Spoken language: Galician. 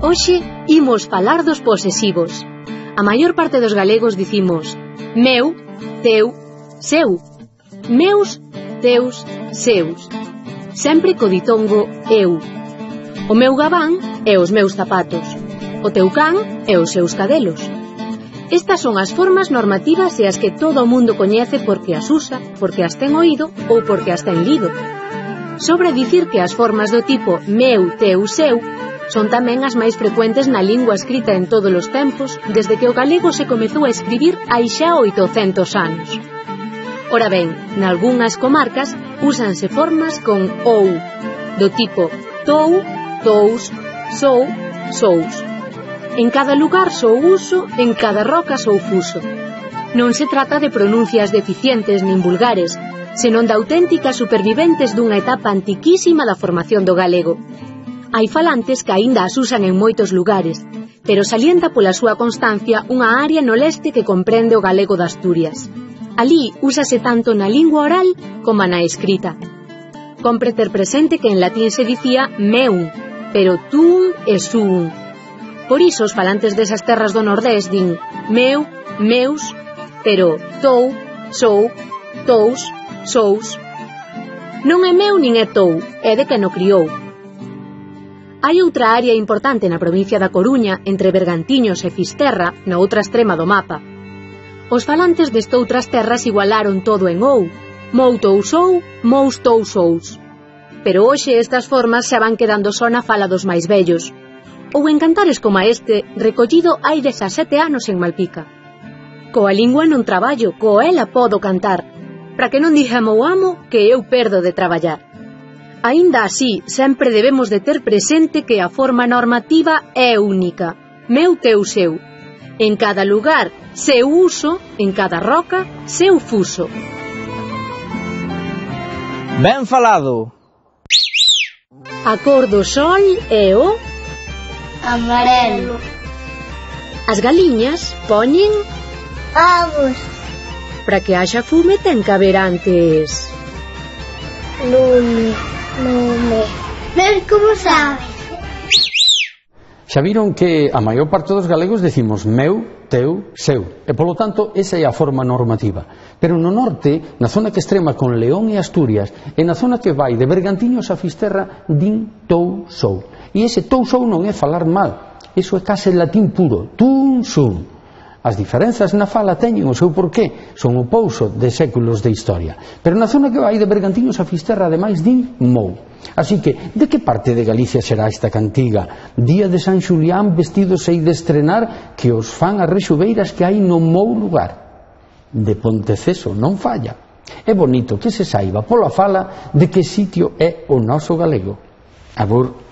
Hoxe imos falar dos posesivos. A maior parte dos galegos dicimos meu, teu, seu. Meus, teus, seus. Sempre co ditongo eu. O meu gabán e os meus zapatos. O teu can e os seus cadelos. Estas son as formas normativas e as que todo o mundo coñece porque as usa, porque as ten oído ou porque as ten lido. Sobra dicir que as formas do tipo meu, teu, seu son tamén as máis frecuentes na lingua escrita en todos os tempos desde que o galego se comezou a escribir hai xa 800 anos. Ora ben, nalgúnas comarcas úsanse formas con ou, do tipo tou, tous, sou, sous. En cada lugar sou uso, en cada roca sou fuso. Non se trata de pronuncias deficientes nin vulgares, senón de auténticas superviventes dunha etapa antiquísima da formación do galego. Hai falantes que aínda as usan en moitos lugares, pero salienta pola súa constancia unha área no leste que comprende o galego de Asturias. Alí úsase tanto na lingua oral como na escrita. Compre ter presente que en latín se dicía meum, pero tum e sum. Por iso os falantes desas terras do Nordés din meu, meus, pero tou, sou, tous, sous. Non é meu nin é tou, é de quen o criou. Hai outra área importante na provincia da Coruña, entre Bergantiños e Fisterra, na outra extrema do mapa. Os falantes destoutras terras igualaron todo en ou, mou tou sou, mous tou sous. Pero hoxe estas formas xa van quedando só na fala dos máis vellos, ou en cantares como este, recollido hai 17 anos en Malpica. Coa lingua non traballo, coa ela podo cantar, para que non dixa meu amo que eu perdo de traballar. Aínda así, sempre debemos de ter presente que a forma normativa é única, meu, teu, seu. En cada lugar, seu uso, en cada roca, seu fuso. Ben falado! A cor do sol é o amarelo. As galiñas poñen ovos. Para que haxa fume ten que haber antes lume. Ben, como sabes? Xa viron que a maior parte dos galegos decimos meu, teu, seu, e polo tanto esa é a forma normativa. Pero no norte, na zona que extrema con León e Asturias, e na zona que vai de Bergantiños a Fisterra, din tou, sou. E ese tou, sou non é falar mal, eso é case latín puro, tum, sum. As diferenzas na fala teñen o seu porqué, son o pouso de séculos de historia. Pero na zona que vai de Bergantiños a Fisterra, ademais, din mou. Así que, de que parte de Galicia será esta cantiga? Día de San Xulián, vestidos sei de estrenar, que os fan as rexubeiras que hai no mou lugar. De Ponteceso, non falla. É bonito que se saiba pola fala de que sitio é o noso galego. Abur.